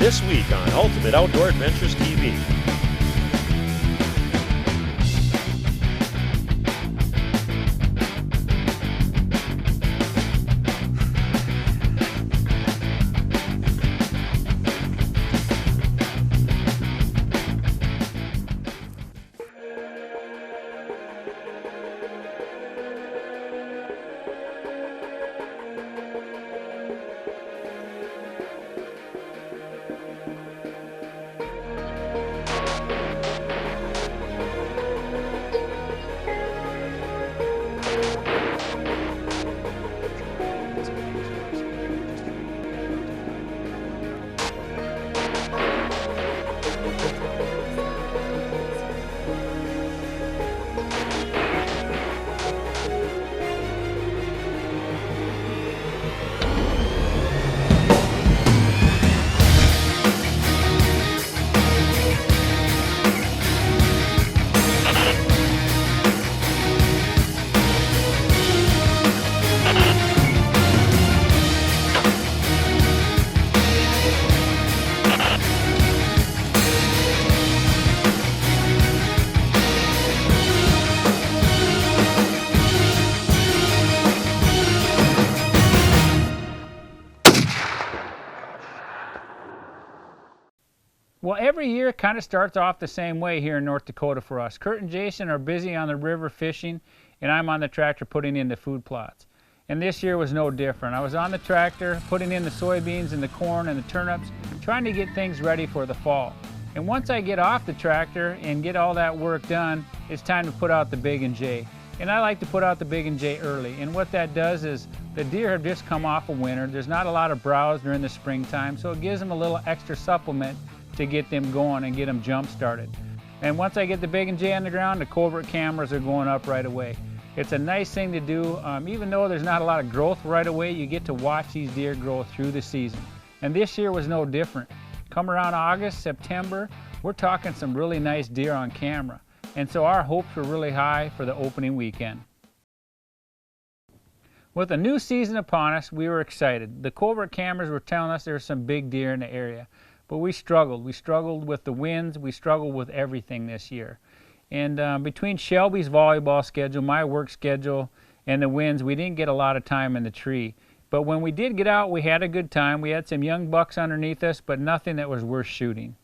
this week on Ultimate Outdoor Adventures TV. Well, every year kind of starts off the same way here in North Dakota for us. Kurt and Jason are busy on the river fishing, and I'm on the tractor putting in the food plots. And this year was no different. I was on the tractor putting in the soybeans and the corn and the turnips, trying to get things ready for the fall. And once I get off the tractor and get all that work done, it's time to put out the Big and J. And I like to put out the Big and J early. And what that does is the deer have just come off of winter. There's not a lot of browse during the springtime, so it gives them a little extra supplement to get them going and get them jump started. And once I get the Big and J on the ground, the covert cameras are going up right away. It's a nice thing to do. Even though there's not a lot of growth right away, you get to watch these deer grow through the season. And this year was no different. Come around August, September, we're talking some really nice deer on camera. And so our hopes were really high for the opening weekend. With a new season upon us, we were excited. The covert cameras were telling us there were some big deer in the area. But we struggled. We struggled with the winds. We struggled with everything this year. And between Shelby's volleyball schedule, my work schedule, and the winds, we didn't get a lot of time in the tree. But when we did get out, we had a good time. We had some young bucks underneath us, but nothing that was worth shooting.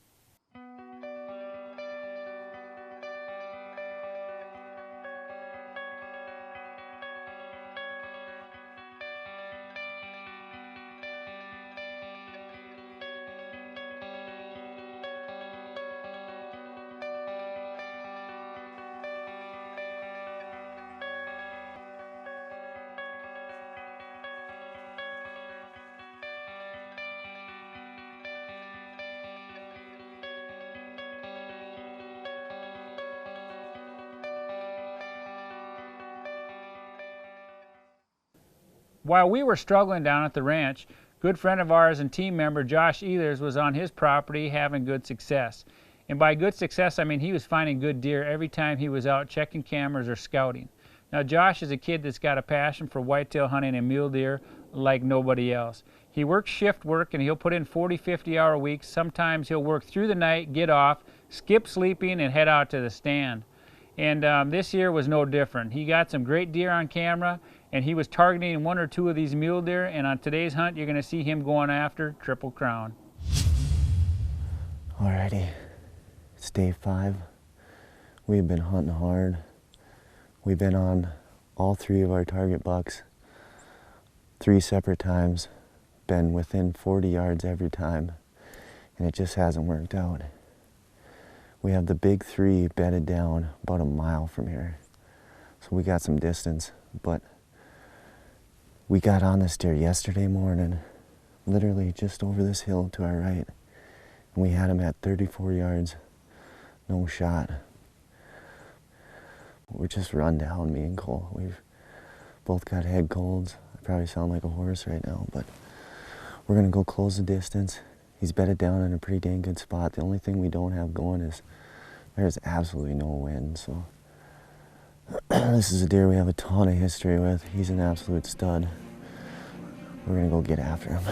While we were struggling down at the ranch, good friend of ours and team member Josh Ehlers was on his property having good success. And by good success, I mean he was finding good deer every time he was out checking cameras or scouting. Now Josh is a kid that's got a passion for whitetail hunting and mule deer like nobody else. He works shift work and he'll put in 40, 50-hour weeks. Sometimes he'll work through the night, get off, skip sleeping, and head out to the stand. And this year was no different. He got some great deer on camera, and he was targeting one or two of these mule deer, and on today's hunt you're going to see him going after Triple Crown. Alrighty, it's day 5. We've been hunting hard. We've been on all 3 of our target bucks 3 separate times, been within 40 yards every time, and it just hasn't worked out. We have the big 3 bedded down about a mile from here, so we got some distance, but we got on this deer yesterday morning, literally just over this hill to our right, and we had him at 34 yards, no shot. We're just run down, me and Cole. We've both got head colds. I probably sound like a horse right now, but we're gonna go close the distance. He's bedded down in a pretty dang good spot. The only thing we don't have going is there's absolutely no wind, so this is a deer we have a ton of history with. He's an absolute stud. We're gonna go get after him.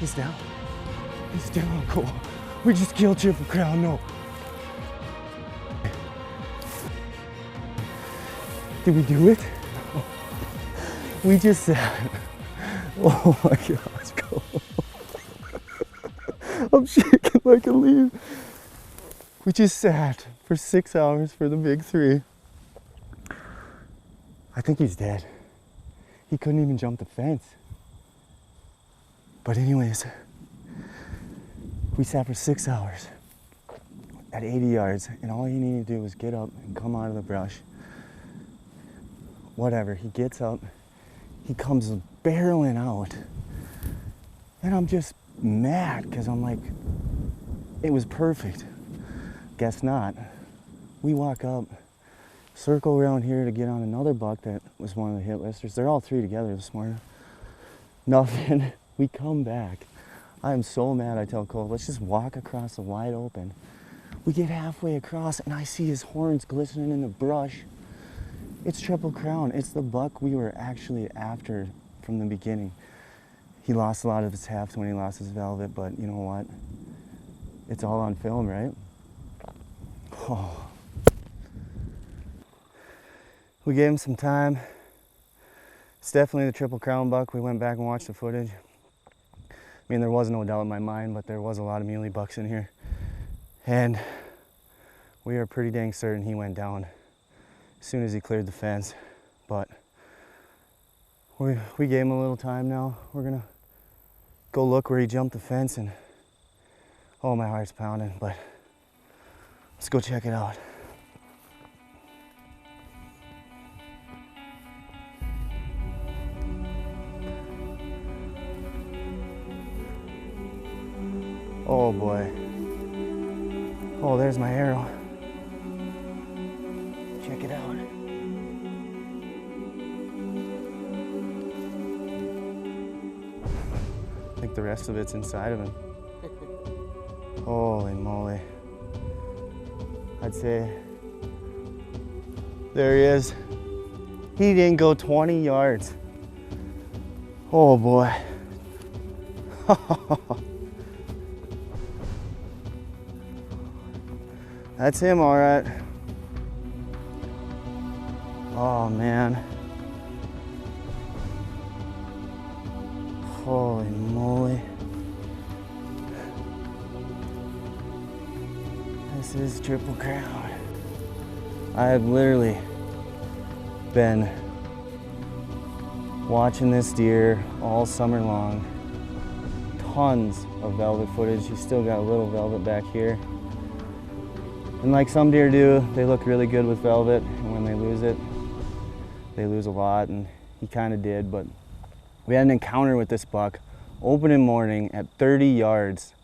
He's down. He's down, Cole. We just killed Triple Crown, no. Did we do it? We just sat. Oh my gosh, Cole. I'm shaking like a leaf. We just sat for 6 hours for the big 3. I think he's dead. He couldn't even jump the fence. But anyways, we sat for 6 hours at 80 yards, and all he needed to do was get up and come out of the brush. Whatever, he gets up, he comes barreling out, and I'm just mad because I'm like, it was perfect. Guess not. We walk up, circle around here to get on another buck that was one of the hit listers. They're all 3 together this morning. Nothing. We come back. I am so mad. I tell Cole, let's just walk across the wide open. We get halfway across and I see his horns glistening in the brush. It's Triple Crown. It's the buck we were actually after from the beginning. He lost a lot of his heft when he lost his velvet, but you know what? It's all on film, right? Oh. We gave him some time. It's definitely the Triple Crown buck. We went back and watched the footage. I mean, there was no doubt in my mind, but there was a lot of muley bucks in here. And we are pretty dang certain he went down as soon as he cleared the fence. But we gave him a little time now. We're gonna go look where he jumped the fence, and oh, my heart's pounding, but let's go check it out. Oh boy. Oh, there's my arrow. Check it out. I think the rest of it's inside of him. Holy moly. I'd say, there he is. He didn't go 20 yards. Oh boy. That's him, all right. Oh man. Holy moly. This is Triple Crown. I have literally been watching this deer all summer long. Tons of velvet footage. He's still got a little velvet back here. And like some deer do, they look really good with velvet, and when they lose it, they lose a lot, and he kind of did. But we had an encounter with this buck opening morning at 30 yards,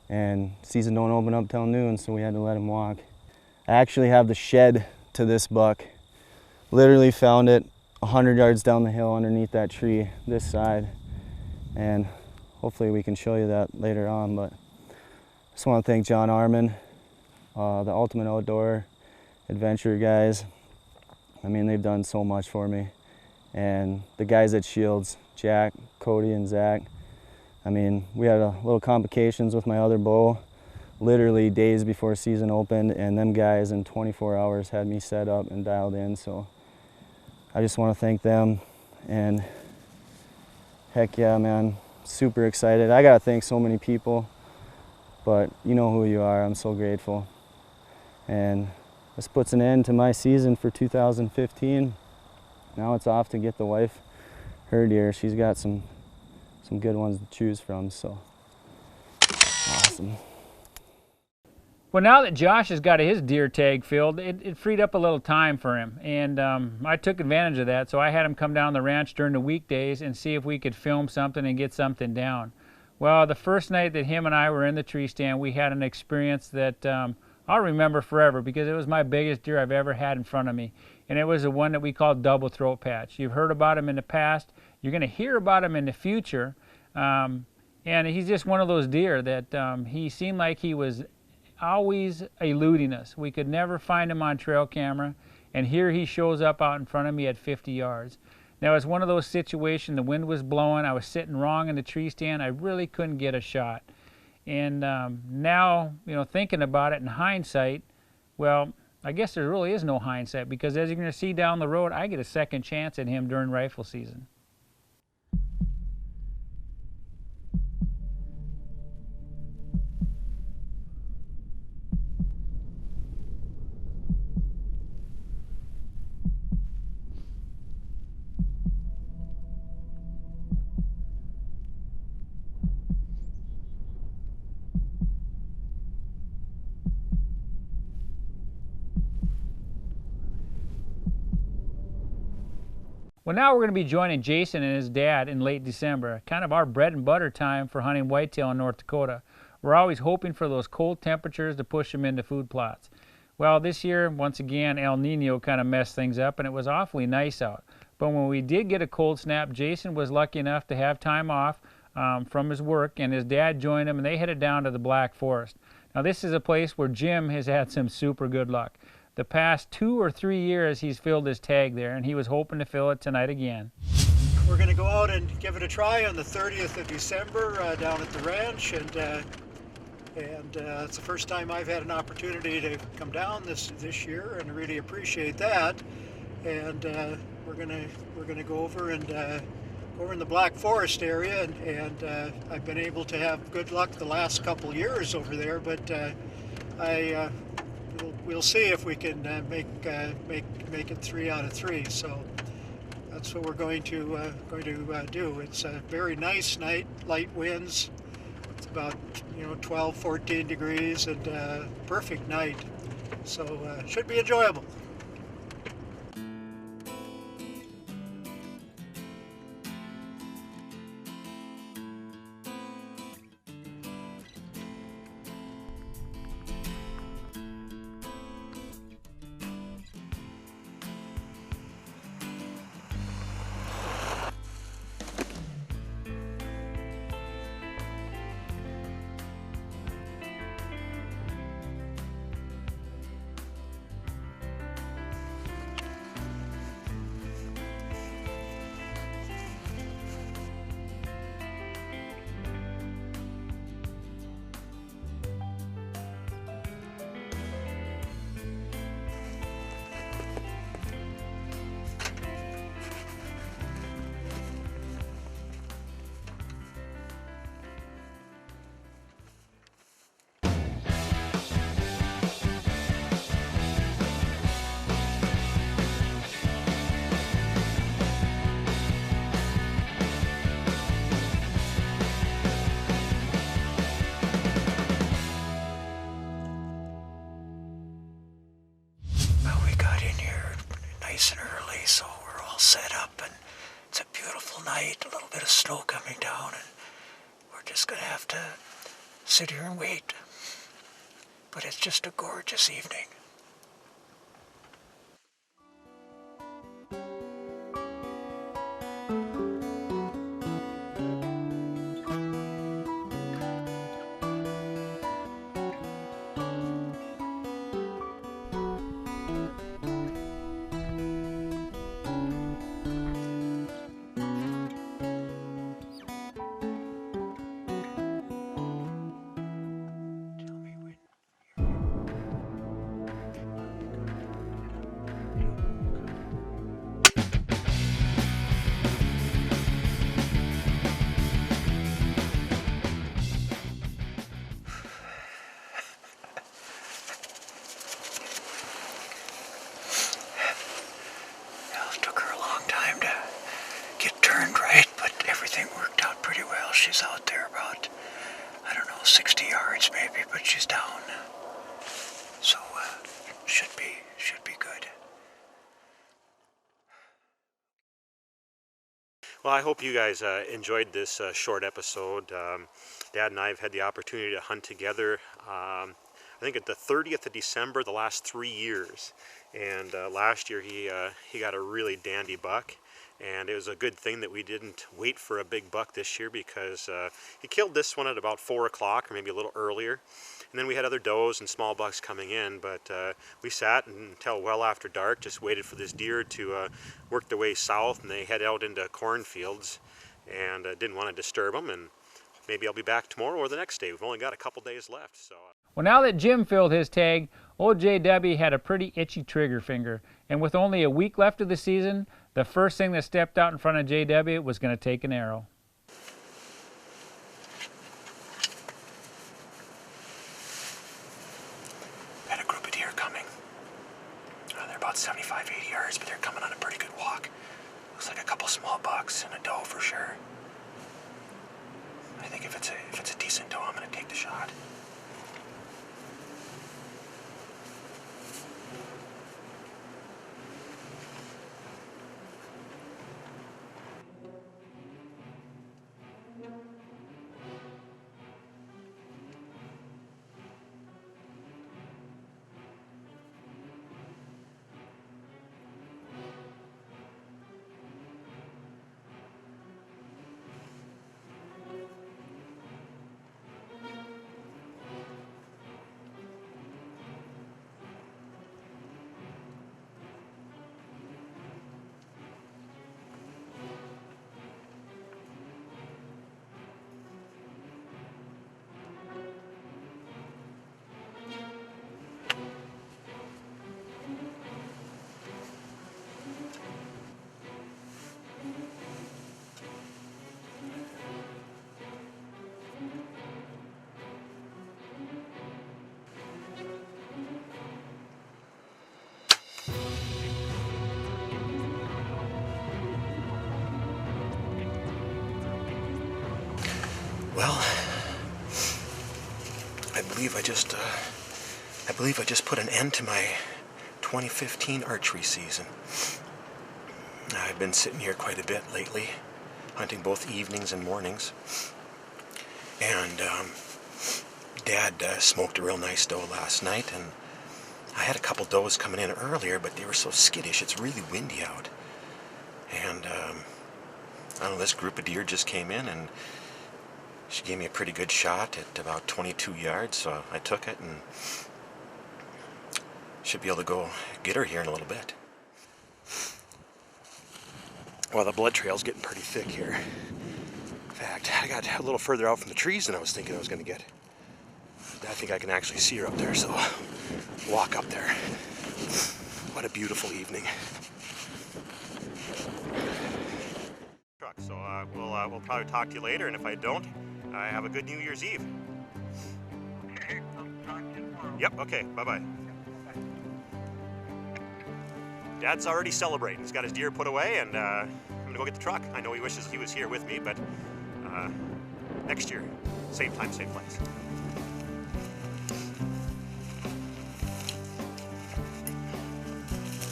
and season don't open up till noon, so we had to let him walk. I actually have the shed to this buck. Literally found it 100 yards down the hill underneath that tree this side, and hopefully we can show you that later on. But I just want to thank John Arman, the Ultimate Outdoor Adventure guys. I mean, they've done so much for me. And the guys at Shields, Jack, Cody, and Zach. I mean, we had a little complications with my other bow literally days before season opened, and them guys in 24 hours had me set up and dialed in. So I just want to thank them. And heck yeah, man, super excited. I gotta thank so many people, but you know who you are. I'm so grateful. And this puts an end to my season for 2015. Now it's off to get the wife her deer. She's got some good ones to choose from, so awesome. Well, now that Josh has got his deer tag filled, it freed up a little time for him, and I took advantage of that. So I had him come down the ranch during the weekdays and see if we could film something and get something down. Well, the first night that him and I were in the tree stand, we had an experience that I'll remember forever, because it was my biggest deer I've ever had in front of me. And it was the one that we called double throat patch. You've heard about him in the past. You're going to hear about him in the future. And he's just one of those deer that he seemed like he was always eluding us. We could never find him on trail camera. And here he shows up out in front of me at 50 yards. Now, it was one of those situations, the wind was blowing, I was sitting wrong in the tree stand, I really couldn't get a shot. And now, thinking about it in hindsight, well, I guess there really is no hindsight, because as you're going to see down the road, I get a second chance at him during rifle season. Well, now we're going to be joining Jason and his dad in late December, kind of our bread and butter time for hunting whitetail in North Dakota. We're always hoping for those cold temperatures to push them into food plots. Well, this year, once again, El Nino kind of messed things up, and it was awfully nice out. But when we did get a cold snap, Jason was lucky enough to have time off from his work, and his dad joined him, and they headed down to the Black Forest. Now, this is a place where Jim has had some super good luck. The past 2 or 3 years he's filled his tag there, and he was hoping to fill it tonight again. We're going to go out and give it a try on the 30th of December down at the ranch, and it's the first time I've had an opportunity to come down this year, and I really appreciate that. And we're gonna go over and over in the Black Forest area, and I've been able to have good luck the last couple years over there, but we'll see if we can make it 3 out of 3. So that's what we're going to do. It's a very nice night, light winds. It's about 12, 14 degrees, and perfect night. So should be enjoyable. And early, so we're all set up, and it's a beautiful night, a little bit of snow coming down, and we're just gonna have to sit here and wait. But it's just a gorgeous evening. She's out there about, 60 yards maybe, but she's down. So should be good. Well, I hope you guys enjoyed this short episode. Dad and I have had the opportunity to hunt together. I think at the 30th of December, the last 3 years, and last year he got a really dandy buck. And it was a good thing that we didn't wait for a big buck this year, because he killed this one at about 4 o'clock or maybe a little earlier. And then we had other does and small bucks coming in, but we sat until well after dark, just waited for this deer to work their way south, and they head out into cornfields, and didn't want to disturb them. And maybe I'll be back tomorrow or the next day. We've only got a couple days left, so. Well, now that Jim filled his tag, old JW had a pretty itchy trigger finger, and with only a week left of the season, the first thing that stepped out in front of JW was going to take an arrow. Had a group of deer coming. They're about 75, 80 yards, but they're coming on a pretty good walk. Looks like a couple small bucks and a doe for sure. I think if it's a decent doe, I'm going to take the shot. Well, I believe I just put an end to my 2015 archery season. I've been sitting here quite a bit lately, hunting both evenings and mornings. And Dad smoked a real nice doe last night, and I had a couple does coming in earlier, but they were so skittish. It's really windy out. And I don't know, this group of deer just came in, and she gave me a pretty good shot at about 22 yards, so I took it and should be able to go get her here in a little bit. Well, the blood trail's getting pretty thick here. In fact, I got a little further out from the trees than I was thinking I was going to get. I think I can actually see her up there, so I'll walk up there. What a beautiful evening. So we'll probably talk to you later, and if I don't, have a good New Year's Eve. Okay, I'll talk to you tomorrow. Yep, okay, bye-bye. Dad's already celebrating. He's got his deer put away, and I'm gonna go get the truck. I know he wishes he was here with me, but next year, same time, same place.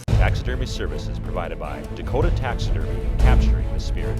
Taxidermy services provided by Dakota Taxidermy, capturing the spirit.